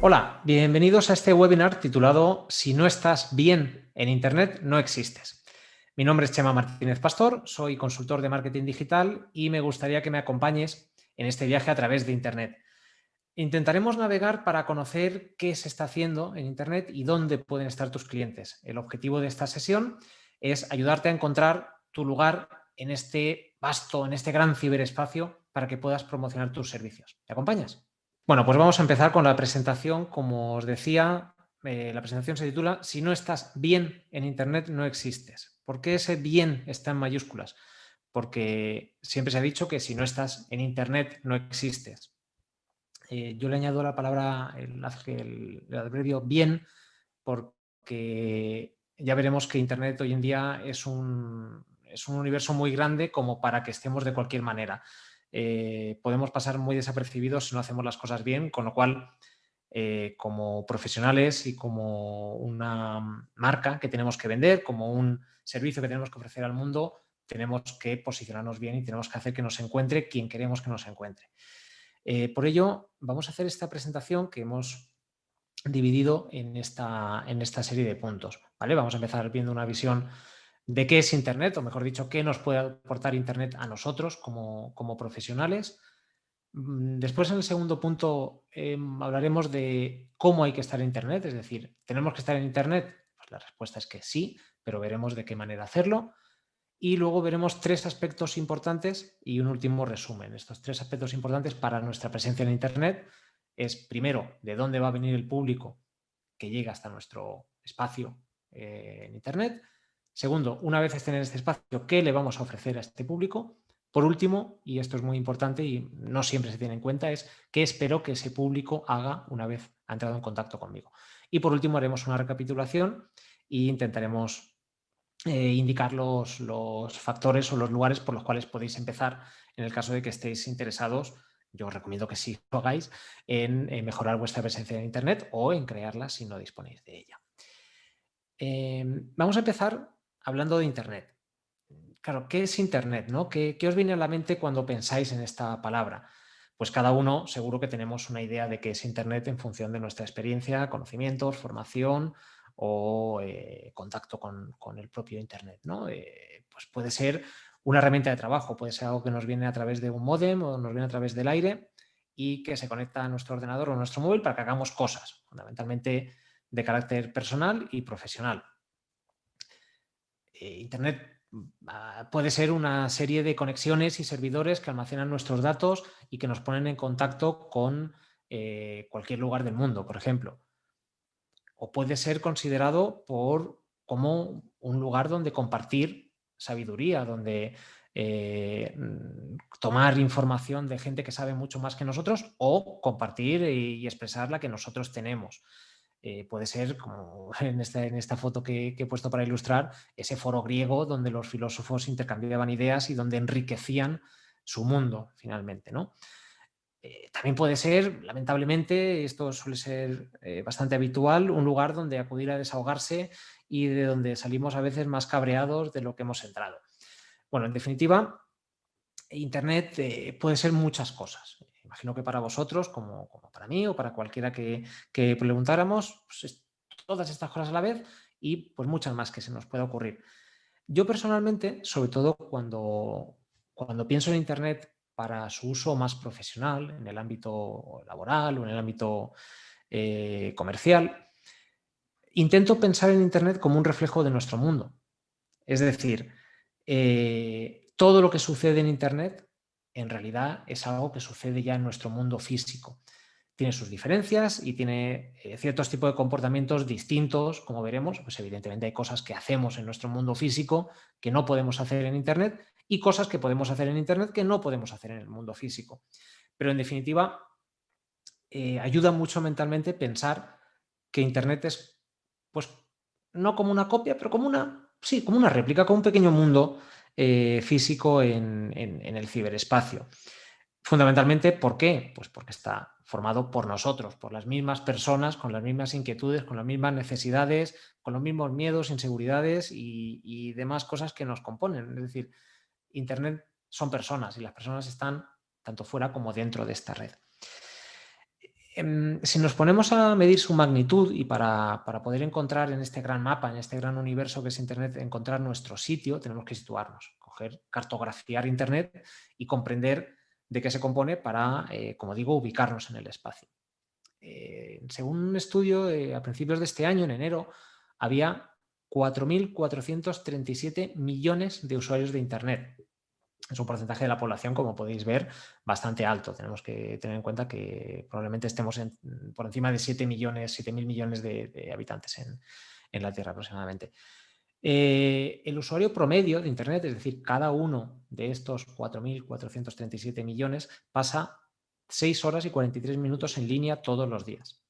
Hola, bienvenidos a este webinar titulado Si no estás bien en Internet, no existes. Mi nombre es Chema Martínez Pastor, soy consultor de marketing digital y me gustaría que me acompañes en este viaje a través de Internet. Intentaremos navegar para conocer qué se está haciendo en Internet y dónde pueden estar tus clientes. El objetivo de esta sesión es ayudarte a encontrar tu lugar en este vasto, en este gran ciberespacio para que puedas promocionar tus servicios. ¿Me acompañas? Bueno, pues vamos a empezar con la presentación. Como os decía, la presentación se titula Si no estás bien en Internet, no existes. ¿Por qué ese bien está en mayúsculas? Porque siempre se ha dicho que si no estás en Internet, no existes. Yo le añado la palabra, el adverbio bien, porque ya veremos que Internet hoy en día es un universo muy grande como para que estemos de cualquier manera. Podemos pasar muy desapercibidos si no hacemos las cosas bien, con lo cual, como profesionales y como una marca que tenemos que vender, como un servicio que tenemos que ofrecer al mundo, tenemos que posicionarnos bien y tenemos que hacer que nos encuentre quien queremos que nos encuentre. Por ello, vamos a hacer esta presentación que hemos dividido en esta serie de puntos. ¿Vale? Vamos a empezar viendo una visión de qué es Internet, o mejor dicho, qué nos puede aportar Internet a nosotros como profesionales. Después, en el segundo punto, hablaremos de cómo hay que estar en Internet, es decir, ¿tenemos que estar en Internet? Pues la respuesta es que sí, pero veremos de qué manera hacerlo. Y luego veremos tres aspectos importantes y un último resumen. Estos tres aspectos importantes para nuestra presencia en Internet es, primero, de dónde va a venir el público que llega hasta nuestro espacio en Internet. Segundo, una vez esté en este espacio, ¿qué le vamos a ofrecer a este público? Por último, y esto es muy importante y no siempre se tiene en cuenta, es qué espero que ese público haga una vez ha entrado en contacto conmigo. Y por último, haremos una recapitulación e intentaremos indicar los factores o los lugares por los cuales podéis empezar en el caso de que estéis interesados. Yo os recomiendo que sí lo hagáis en mejorar vuestra presencia en Internet o en crearla si no disponéis de ella. Vamos a empezar hablando de Internet. Claro, ¿qué es Internet, no? ¿Qué os viene a la mente cuando pensáis en esta palabra? Pues cada uno seguro que tenemos una idea de qué es Internet en función de nuestra experiencia, conocimientos, formación o contacto con el propio Internet, ¿no? Pues puede ser una herramienta de trabajo, puede ser algo que nos viene a través de un módem o nos viene a través del aire y que se conecta a nuestro ordenador o a nuestro móvil para que hagamos cosas, fundamentalmente de carácter personal y profesional. Internet puede ser una serie de conexiones y servidores que almacenan nuestros datos y que nos ponen en contacto con cualquier lugar del mundo, por ejemplo. O puede ser considerado como un lugar donde compartir sabiduría, donde tomar información de gente que sabe mucho más que nosotros o compartir y expresar la que nosotros tenemos. Puede ser, como en esta foto que he puesto para ilustrar, ese foro griego donde los filósofos intercambiaban ideas y donde enriquecían su mundo, finalmente, ¿no? También puede ser, lamentablemente, esto suele ser bastante habitual, un lugar donde acudir a desahogarse y de donde salimos a veces más cabreados de lo que hemos entrado. Bueno, en definitiva, Internet puede ser muchas cosas. Imagino que para vosotros, como para mí o para cualquiera que preguntáramos, pues todas estas cosas a la vez y pues muchas más que se nos pueda ocurrir. Yo personalmente, sobre todo cuando pienso en Internet para su uso más profesional, en el ámbito laboral o en el ámbito comercial, intento pensar en Internet como un reflejo de nuestro mundo. Es decir, todo lo que sucede en Internet en realidad es algo que sucede ya en nuestro mundo físico. Tiene sus diferencias y tiene ciertos tipos de comportamientos distintos, como veremos. Pues evidentemente hay cosas que hacemos en nuestro mundo físico que no podemos hacer en Internet y cosas que podemos hacer en Internet que no podemos hacer en el mundo físico. Pero en definitiva, ayuda mucho mentalmente pensar que Internet es, pues, no como una copia, pero como una réplica, como un pequeño mundo físico en el ciberespacio. Fundamentalmente, ¿por qué? Pues porque está formado por nosotros, por las mismas personas, con las mismas inquietudes, con las mismas necesidades, con los mismos miedos, inseguridades y demás cosas que nos componen. Es decir, Internet son personas y las personas están tanto fuera como dentro de esta red. Si nos ponemos a medir su magnitud y para poder encontrar en este gran mapa, en este gran universo que es Internet, encontrar nuestro sitio, tenemos que situarnos, cartografiar Internet y comprender de qué se compone para, como digo, ubicarnos en el espacio. Según un estudio, a principios de este año, en enero, había 4.437 millones de usuarios de Internet. Es un porcentaje de la población, como podéis ver, bastante alto. Tenemos que tener en cuenta que probablemente estemos por encima de 7 millones, 7.000 millones de habitantes en la Tierra aproximadamente. El usuario promedio de Internet, es decir, cada uno de estos 4.437 millones, pasa 6 horas y 43 minutos en línea todos los días.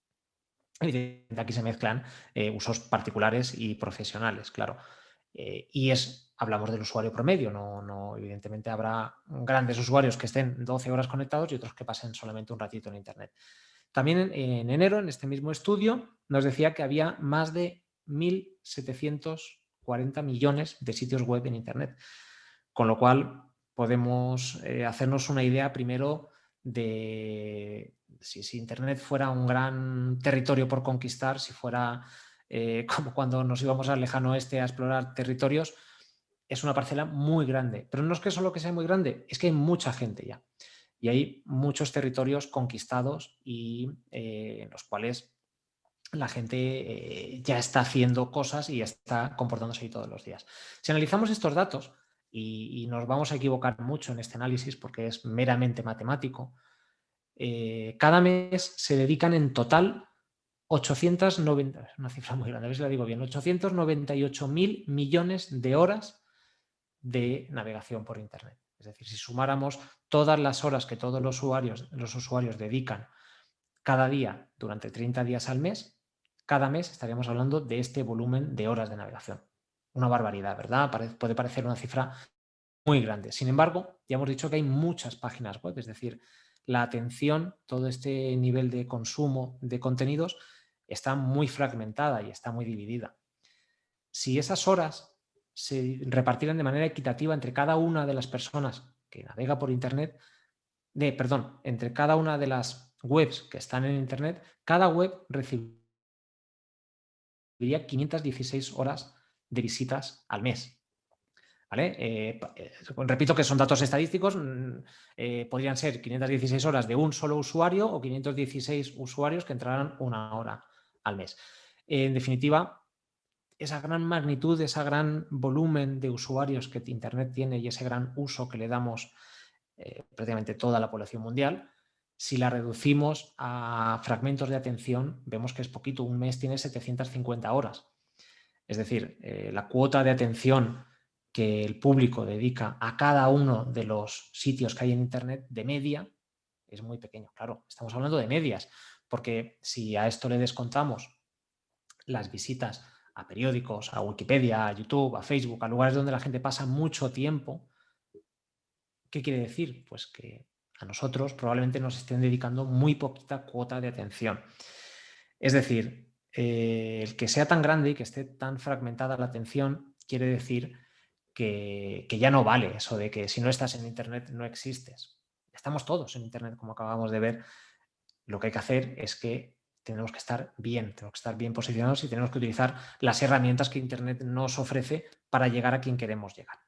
Evidentemente, aquí se mezclan usos particulares y profesionales, claro. Y hablamos del usuario promedio, no, evidentemente habrá grandes usuarios que estén 12 horas conectados y otros que pasen solamente un ratito en Internet. También en enero, en este mismo estudio, nos decía que había más de 1.740 millones de sitios web en Internet, con lo cual podemos hacernos una idea primero de si Internet fuera un gran territorio por conquistar, si fuera como cuando nos íbamos al lejano oeste a explorar territorios, es una parcela muy grande. Pero no es que solo que sea muy grande, es que hay mucha gente ya. Y hay muchos territorios conquistados y en los cuales la gente ya está haciendo cosas y está comportándose ahí todos los días. Si analizamos estos datos, y nos vamos a equivocar mucho en este análisis porque es meramente matemático, cada mes se dedican en total 890, es una cifra muy grande, a ver si la digo bien, 898.000 millones de horas de navegación por Internet. Es decir, si sumáramos todas las horas que todos los usuarios dedican cada día durante 30 días al mes, cada mes estaríamos hablando de este volumen de horas de navegación. Una barbaridad, ¿verdad? Puede parecer una cifra muy grande. Sin embargo, ya hemos dicho que hay muchas páginas web, es decir, la atención, todo este nivel de consumo de contenidos está muy fragmentada y está muy dividida. Si esas horas se repartieran de manera equitativa entre cada una de las personas que navega por Internet, entre cada una de las webs que están en Internet, cada web recibiría 516 horas de visitas al mes. ¿Vale? Repito que son datos estadísticos, podrían ser 516 horas de un solo usuario o 516 usuarios que entraran una hora al mes. En definitiva, esa gran magnitud, ese gran volumen de usuarios que Internet tiene y ese gran uso que le damos prácticamente toda la población mundial, si la reducimos a fragmentos de atención, vemos que es poquito. Un mes tiene 750 horas. Es decir, la cuota de atención que el público dedica a cada uno de los sitios que hay en Internet de media es muy pequeño. Claro, estamos hablando de medias, porque si a esto le descontamos las visitas a periódicos, a Wikipedia, a YouTube, a Facebook, a lugares donde la gente pasa mucho tiempo, ¿qué quiere decir? Pues que a nosotros probablemente nos estén dedicando muy poquita cuota de atención. Es decir, el que sea tan grande y que esté tan fragmentada la atención quiere decir que ya no vale eso de que si no estás en Internet no existes. Estamos todos en Internet, como acabamos de ver. Lo que hay que hacer es que tenemos que estar bien posicionados y tenemos que utilizar las herramientas que Internet nos ofrece para llegar a quien queremos llegar.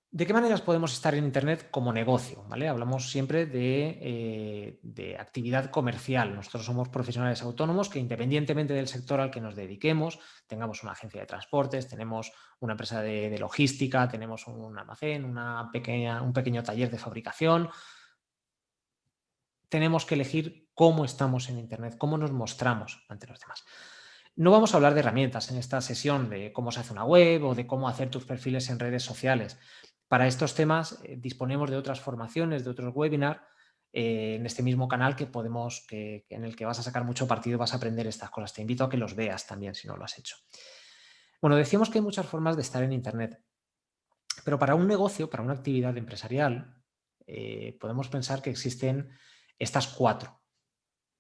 ¿De qué maneras podemos estar en Internet como negocio? ¿Vale? Hablamos siempre de actividad comercial. Nosotros somos profesionales autónomos que, independientemente del sector al que nos dediquemos, tengamos una agencia de transportes, tenemos una empresa de logística, tenemos un almacén, un pequeño taller de fabricación, tenemos que elegir cómo estamos en Internet, cómo nos mostramos ante los demás. No vamos a hablar de herramientas en esta sesión de cómo se hace una web o de cómo hacer tus perfiles en redes sociales. Para estos temas disponemos de otras formaciones, de otros webinars en este mismo canal en el que vas a sacar mucho partido y vas a aprender estas cosas. Te invito a que los veas también si no lo has hecho. Bueno, decíamos que hay muchas formas de estar en Internet, pero para un negocio, para una actividad empresarial, podemos pensar que existen estas 4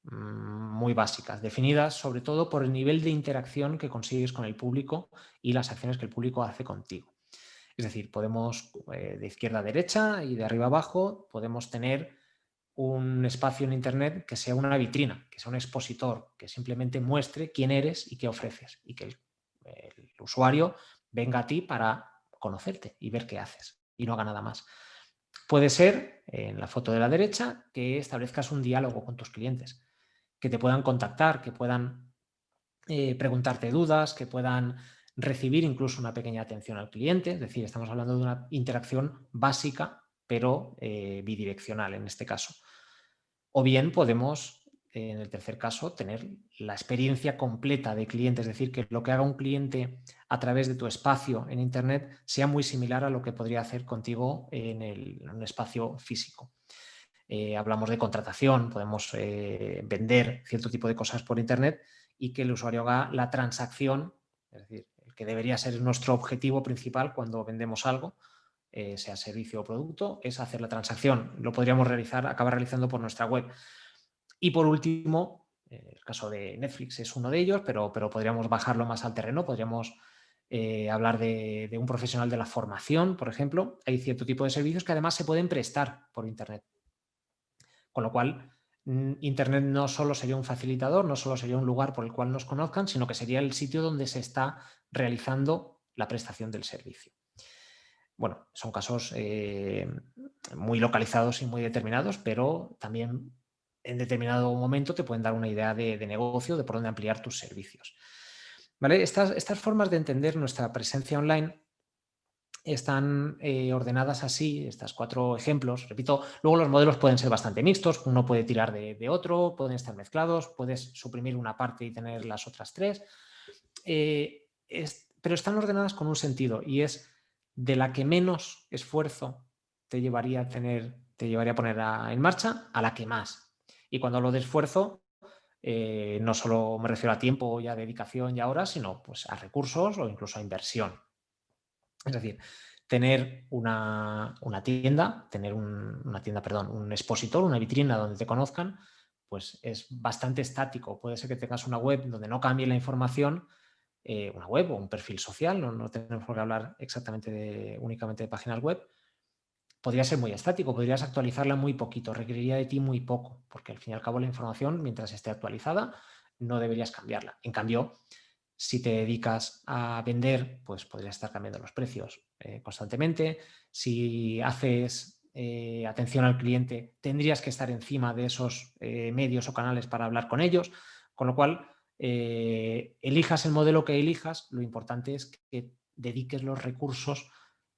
muy básicas, definidas sobre todo por el nivel de interacción que consigues con el público y las acciones que el público hace contigo. Es decir, podemos de izquierda a derecha y de arriba a abajo, podemos tener un espacio en Internet que sea una vitrina, que sea un expositor, que simplemente muestre quién eres y qué ofreces, y que el usuario venga a ti para conocerte y ver qué haces, y no haga nada más. Puede ser, en la foto de la derecha, que establezcas un diálogo con tus clientes, que te puedan contactar, que puedan preguntarte dudas, que puedan recibir incluso una pequeña atención al cliente. Es decir, estamos hablando de una interacción básica, pero bidireccional en este caso. O bien podemos, en el tercer caso, tener la experiencia completa de cliente, es decir, que lo que haga un cliente a través de tu espacio en Internet sea muy similar a lo que podría hacer contigo en un espacio físico. Hablamos de contratación, podemos vender cierto tipo de cosas por Internet y que el usuario haga la transacción, es decir, el que debería ser nuestro objetivo principal cuando vendemos algo, sea servicio o producto, es hacer la transacción. Lo podríamos acabar realizando por nuestra web. Y por último, el caso de Netflix es uno de ellos, pero podríamos bajarlo más al terreno, podríamos hablar de un profesional de la formación, por ejemplo. Hay cierto tipo de servicios que además se pueden prestar por Internet. Con lo cual, Internet no solo sería un facilitador, no solo sería un lugar por el cual nos conozcan, sino que sería el sitio donde se está realizando la prestación del servicio. Bueno, son casos muy localizados y muy determinados, pero también en determinado momento te pueden dar una idea de negocio, de por dónde ampliar tus servicios. ¿Vale? Estas formas de entender nuestra presencia online están ordenadas así, estas 4 ejemplos. Repito, luego los modelos pueden ser bastante mixtos, uno puede tirar de otro, pueden estar mezclados, puedes suprimir una parte y tener las otras 3, pero están ordenadas con un sentido, y es de la que menos esfuerzo te llevaría a poner en marcha a la que más. Y cuando hablo de esfuerzo, no solo me refiero a tiempo y a dedicación y a horas, sino pues a recursos o incluso a inversión. Es decir, tener una tienda, un expositor, una vitrina donde te conozcan, pues es bastante estático. Puede ser que tengas una web donde no cambie la información, una web o un perfil social, no tenemos por qué hablar exactamente únicamente de páginas web. Podría ser muy estático, podrías actualizarla muy poquito, requeriría de ti muy poco, porque al fin y al cabo la información, mientras esté actualizada, no deberías cambiarla. En cambio, si te dedicas a vender, pues podrías estar cambiando los precios constantemente. Si haces atención al cliente, tendrías que estar encima de esos medios o canales para hablar con ellos. Con lo cual, elijas el modelo que elijas, lo importante es que dediques los recursos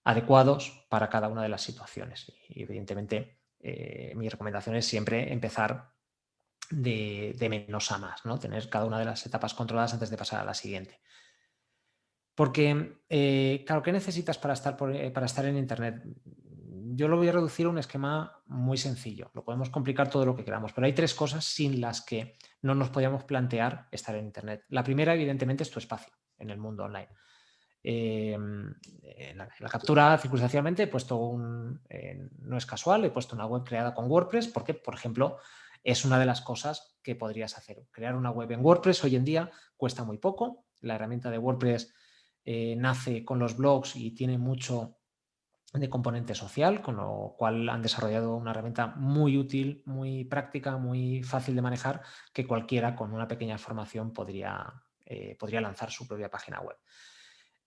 adecuados para cada una de las situaciones. Y evidentemente, mi recomendación es siempre empezar de menos a más, ¿no? Tener cada una de las etapas controladas antes de pasar a la siguiente. Porque, claro, ¿qué necesitas para estar en Internet? Yo lo voy a reducir a un esquema muy sencillo. Lo podemos complicar todo lo que queramos, pero hay 3 cosas sin las que no nos podíamos plantear estar en Internet. La primera, evidentemente, es tu espacio en el mundo online. En la captura, circunstancialmente, he puesto no es casual, he puesto una web creada con WordPress porque, por ejemplo, es una de las cosas que podrías hacer. Crear una web en WordPress hoy en día cuesta muy poco. La herramienta de WordPress nace con los blogs y tiene mucho de componente social, con lo cual han desarrollado una herramienta muy útil, muy práctica, muy fácil de manejar, que cualquiera con una pequeña formación podría lanzar su propia página web.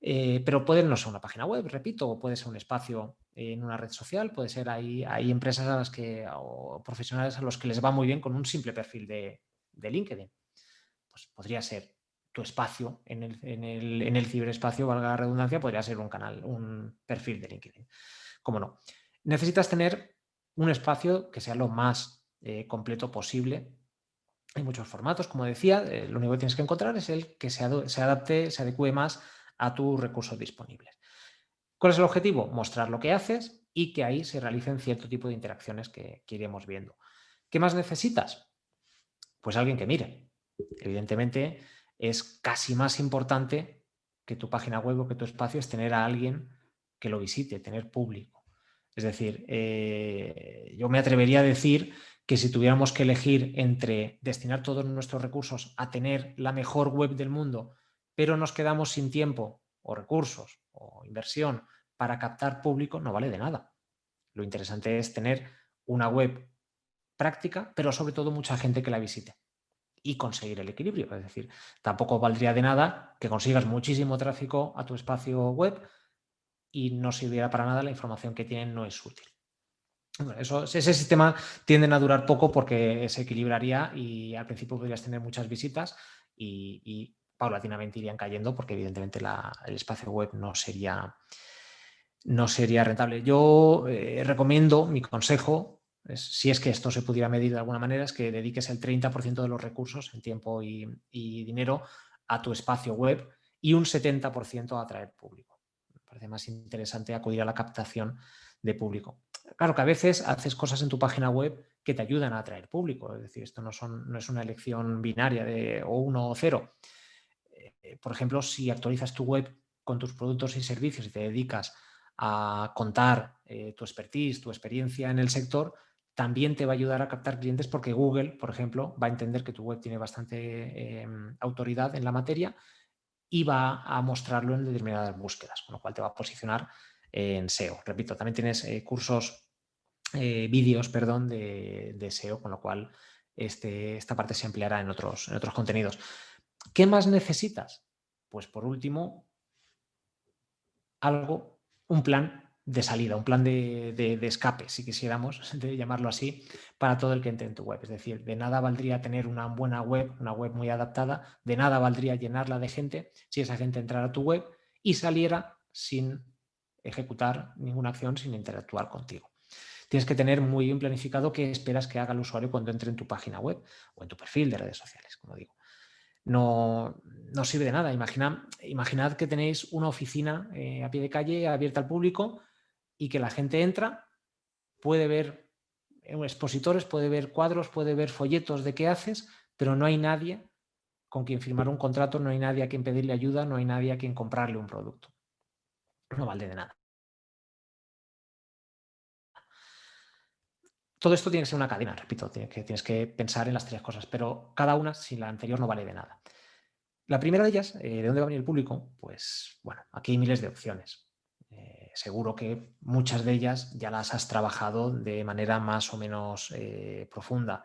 Pero puede no ser una página web, repito, o puede ser un espacio en una red social, puede ser, hay empresas o profesionales a los que les va muy bien con un simple perfil de LinkedIn. Pues podría ser tu espacio en el ciberespacio, valga la redundancia, podría ser un perfil de LinkedIn. ¿Cómo no? Necesitas tener un espacio que sea lo más completo posible. Hay muchos formatos, como decía, lo único que tienes que encontrar es el que se adapte, se adecue más a tus recursos disponibles. ¿Cuál es el objetivo? Mostrar lo que haces y que ahí se realicen cierto tipo de interacciones que iremos viendo. ¿Qué más necesitas? Pues alguien que mire. Evidentemente, es casi más importante que tu página web o que tu espacio es tener a alguien que lo visite, tener público. Es decir, yo me atrevería a decir que si tuviéramos que elegir entre destinar todos nuestros recursos a tener la mejor web del mundo, pero nos quedamos sin tiempo o recursos o inversión para captar público, no vale de nada. Lo interesante es tener una web práctica, pero sobre todo mucha gente que la visite. Y conseguir el equilibrio. Es decir, tampoco valdría de nada que consigas muchísimo tráfico a tu espacio web y no sirviera para nada, la información que tienen no es útil. Bueno, ese sistema tiende a durar poco porque se equilibraría y al principio podrías tener muchas visitas y paulatinamente irían cayendo porque evidentemente el espacio web no sería rentable. Yo recomiendo, mi consejo, si es que esto se pudiera medir de alguna manera, es que dediques el 30% de los recursos en tiempo y dinero a tu espacio web y un 70% a atraer público. Me parece más interesante acudir a la captación de público. Claro que a veces haces cosas en tu página web que te ayudan a atraer público, es decir, esto no es una elección binaria de o 1 o 0. Por ejemplo, si actualizas tu web con tus productos y servicios y te dedicas a contar tu expertise, tu experiencia en el sector, también te va a ayudar a captar clientes porque Google, por ejemplo, va a entender que tu web tiene bastante autoridad en la materia y va a mostrarlo en determinadas búsquedas, con lo cual te va a posicionar en SEO. Repito, también tienes vídeos, de SEO, con lo cual esta parte se ampliará en otros contenidos. ¿Qué más necesitas? Pues por último, un plan de salida, un plan de escape, si quisiéramos de llamarlo así, para todo el que entre en tu web. Es decir, de nada valdría tener una buena web, una web muy adaptada, de nada valdría llenarla de gente si esa gente entrara a tu web y saliera sin ejecutar ninguna acción, sin interactuar contigo. Tienes que tener muy bien planificado qué esperas que haga el usuario cuando entre en tu página web o en tu perfil de redes sociales, como digo. No sirve de nada. Imaginad que tenéis una oficina a pie de calle abierta al público y que la gente entra, puede ver expositores, puede ver cuadros, puede ver folletos de qué haces, pero no hay nadie con quien firmar un contrato, no hay nadie a quien pedirle ayuda, no hay nadie a quien comprarle un producto. No vale de nada. Todo esto tiene que ser una cadena, repito, tienes que pensar en las tres cosas, pero cada una sin la anterior no vale de nada. La primera de ellas, ¿de dónde va a venir el público? Pues bueno, aquí hay miles de opciones. Seguro que muchas de ellas ya las has trabajado de manera más o menos profunda.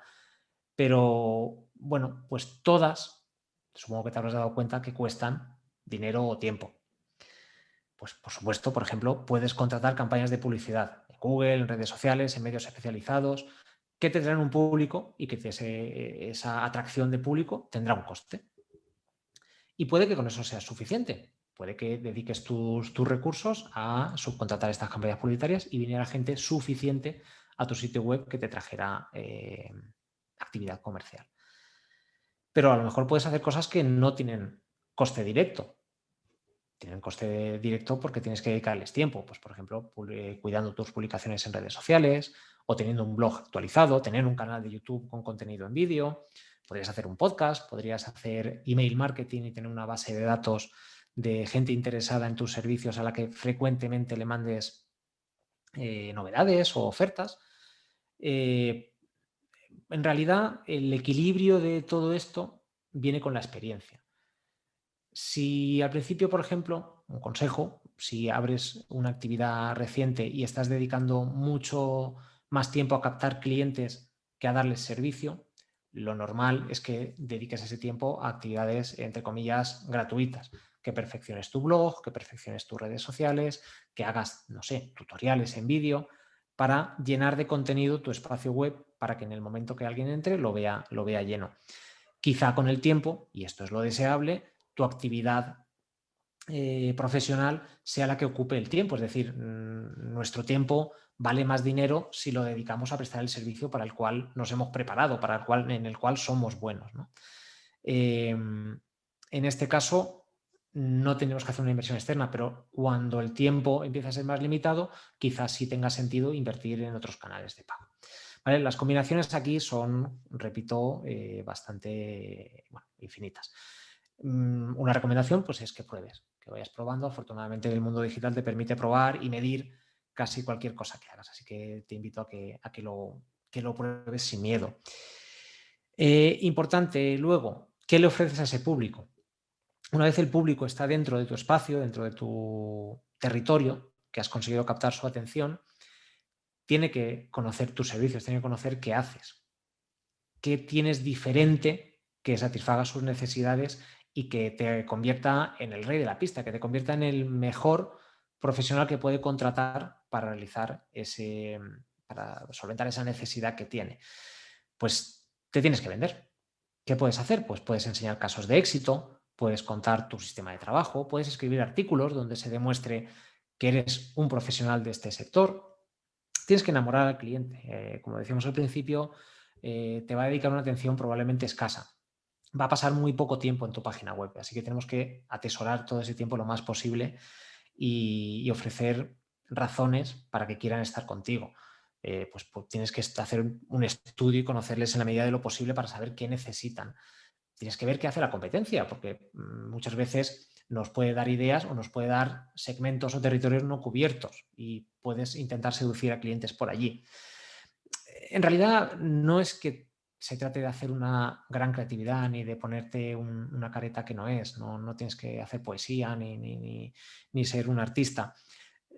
Pero bueno, pues todas, supongo que te habrás dado cuenta que cuestan dinero o tiempo. Pues por supuesto, por ejemplo, puedes contratar campañas de publicidad en Google, en redes sociales, en medios especializados, que tendrán un público y que esa atracción de público tendrá un coste. Y puede que con eso sea suficiente. Puede que dediques tus recursos a subcontratar estas campañas publicitarias y viniera gente suficiente a tu sitio web que te trajera actividad comercial. Pero a lo mejor puedes hacer cosas que no tienen coste directo. Tienen coste directo porque tienes que dedicarles tiempo. Pues, por ejemplo, cuidando tus publicaciones en redes sociales o teniendo un blog actualizado, tener un canal de YouTube con contenido en vídeo. Podrías hacer un podcast, podrías hacer email marketing y tener una base de datos de gente interesada en tus servicios a la que frecuentemente le mandes novedades o ofertas. En realidad, el equilibrio de todo esto viene con la experiencia. Si al principio, por ejemplo, un consejo, si abres una actividad reciente y estás dedicando mucho más tiempo a captar clientes que a darles servicio, lo normal es que dediques ese tiempo a actividades, entre comillas, gratuitas, que perfecciones tu blog, que perfecciones tus redes sociales, que hagas, no sé, tutoriales en vídeo para llenar de contenido tu espacio web para que en el momento que alguien entre lo vea lleno. Quizá con el tiempo, y esto es lo deseable, tu actividad profesional sea la que ocupe el tiempo. Es decir, nuestro tiempo vale más dinero si lo dedicamos a prestar el servicio para el cual nos hemos preparado, en el cual somos buenos, ¿no? En este caso, no tenemos que hacer una inversión externa, pero cuando el tiempo empieza a ser más limitado, quizás sí tenga sentido invertir en otros canales de pago. ¿Vale? Las combinaciones aquí son, repito, bastante infinitas. Una recomendación pues, es que pruebes, que vayas probando. Afortunadamente el mundo digital te permite probar y medir casi cualquier cosa que hagas, así que te invito a que lo pruebes sin miedo. Importante luego, ¿qué le ofreces a ese público? Una vez el público está dentro de tu espacio, dentro de tu territorio, que has conseguido captar su atención, tiene que conocer tus servicios, tiene que conocer qué haces. qué tienes diferente que satisfaga sus necesidades y que te convierta en el rey de la pista, que te convierta en el mejor profesional que puede contratar para realizar para solventar esa necesidad que tiene. Pues te tienes que vender. ¿Qué puedes hacer? Pues puedes enseñar casos de éxito, puedes contar tu sistema de trabajo, puedes escribir artículos donde se demuestre que eres un profesional de este sector. Tienes que enamorar al cliente. Como decíamos al principio, te va a dedicar una atención probablemente escasa. Va a pasar muy poco tiempo en tu página web, así que tenemos que atesorar todo ese tiempo lo más posible y ofrecer razones para que quieran estar contigo. Pues tienes que hacer un estudio y conocerles en la medida de lo posible para saber qué necesitan. Tienes que ver qué hace la competencia, porque muchas veces nos puede dar ideas o nos puede dar segmentos o territorios no cubiertos y puedes intentar seducir a clientes por allí. En realidad no es que se trate de hacer una gran creatividad ni de ponerte una careta que no es, no tienes que hacer poesía ni ser un artista,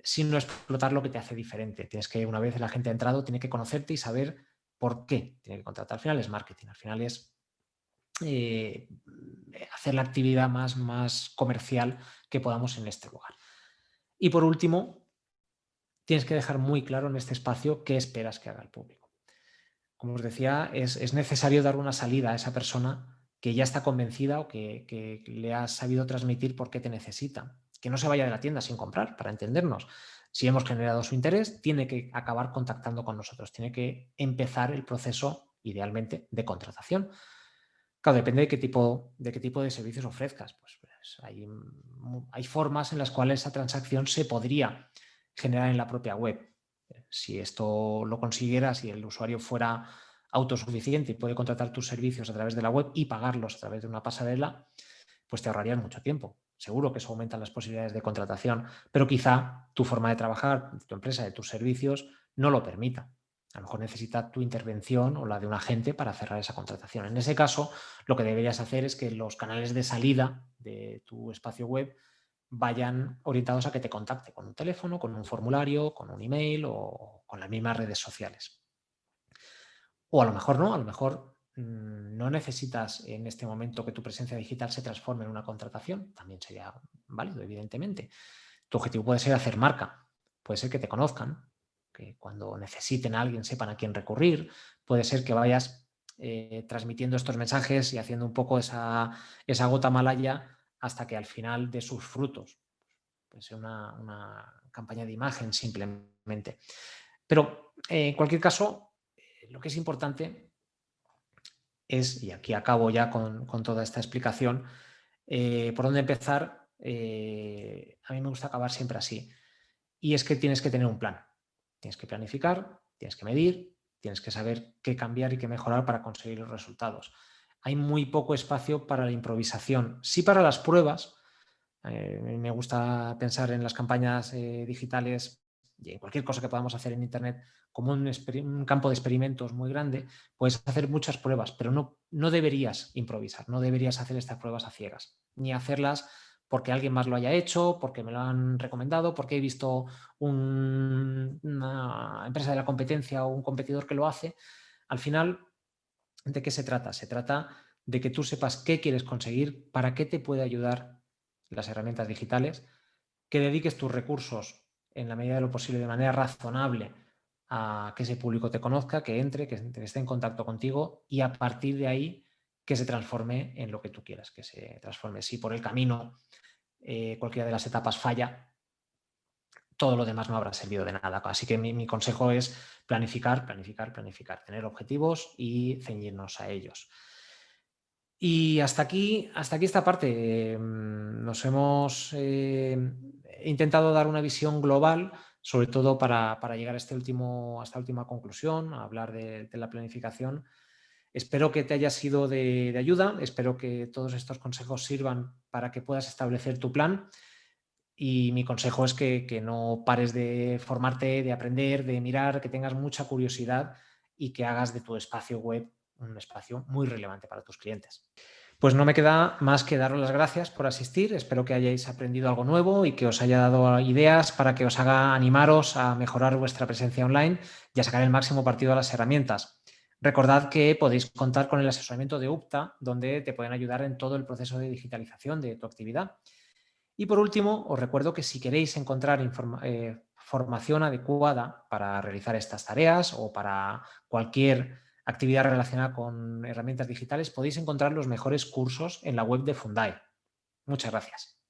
sino explotar lo que te hace diferente. Tienes que, una vez la gente ha entrado, tiene que conocerte y saber por qué tiene que contratar. Al final es marketing, al final es hacer la actividad más comercial que podamos en este lugar. Y por último, tienes que dejar muy claro en este espacio qué esperas que haga el público. Como os decía, es necesario dar una salida a esa persona que ya está convencida o que le has sabido transmitir por qué te necesita. Que no se vaya de la tienda sin comprar, para entendernos. Si hemos generado su interés, tiene que acabar contactando con nosotros, tiene que empezar el proceso, idealmente, de contratación. Claro, depende de qué tipo de servicios ofrezcas. Pues hay formas en las cuales esa transacción se podría generar en la propia web. Si esto lo consiguieras y el usuario fuera autosuficiente y puede contratar tus servicios a través de la web y pagarlos a través de una pasarela, pues te ahorrarías mucho tiempo. Seguro que eso aumenta las posibilidades de contratación, pero quizá tu forma de trabajar, de tu empresa, de tus servicios, no lo permita. A lo mejor necesita tu intervención o la de un agente para cerrar esa contratación. En ese caso, lo que deberías hacer es que los canales de salida de tu espacio web vayan orientados a que te contacte con un teléfono, con un formulario, con un email o con las mismas redes sociales. O a lo mejor no, a lo mejor no necesitas en este momento que tu presencia digital se transforme en una contratación. También sería válido, evidentemente. Tu objetivo puede ser hacer marca, puede ser que te conozcan, que cuando necesiten a alguien sepan a quién recurrir, puede ser que vayas transmitiendo estos mensajes y haciendo un poco esa gota malaya hasta que al final dé sus frutos. Puede ser una campaña de imagen simplemente. Pero en cualquier caso, lo que es importante es, y aquí acabo ya con toda esta explicación, por dónde empezar. A mí me gusta acabar siempre así. Y es que tienes que tener un plan. Tienes que planificar, tienes que medir, tienes que saber qué cambiar y qué mejorar para conseguir los resultados. Hay muy poco espacio para la improvisación. Sí para las pruebas. Me gusta pensar en las campañas digitales y en cualquier cosa que podamos hacer en Internet como un campo de experimentos muy grande. Puedes hacer muchas pruebas, pero no deberías improvisar, no deberías hacer estas pruebas a ciegas, ni hacerlas porque alguien más lo haya hecho, porque me lo han recomendado, porque he visto una empresa de la competencia o un competidor que lo hace. Al final, ¿de qué se trata? Se trata de que tú sepas qué quieres conseguir, para qué te puede ayudar las herramientas digitales, que dediques tus recursos en la medida de lo posible de manera razonable a que ese público te conozca, que entre, que esté en contacto contigo y a partir de ahí que se transforme en lo que tú quieras que se transforme. Si por el camino cualquiera de las etapas falla, todo lo demás no habrá servido de nada. Así que mi consejo es planificar, tener objetivos y ceñirnos a ellos. Y hasta aquí esta parte. Nos hemos intentado dar una visión global, sobre todo para llegar a esta última conclusión, a hablar de la planificación. Espero que te haya sido de ayuda, espero que todos estos consejos sirvan para que puedas establecer tu plan. Y mi consejo es que no pares de formarte, de aprender, de mirar, que tengas mucha curiosidad y que hagas de tu espacio web un espacio muy relevante para tus clientes. Pues no me queda más que daros las gracias por asistir. Espero que hayáis aprendido algo nuevo y que os haya dado ideas para que os haga animaros a mejorar vuestra presencia online y a sacar el máximo partido a las herramientas. Recordad que podéis contar con el asesoramiento de UPTA, donde te pueden ayudar en todo el proceso de digitalización de tu actividad. Y por último, os recuerdo que si queréis encontrar formación adecuada para realizar estas tareas o para cualquier actividad relacionada con herramientas digitales, podéis encontrar los mejores cursos en la web de Fundae. Muchas gracias.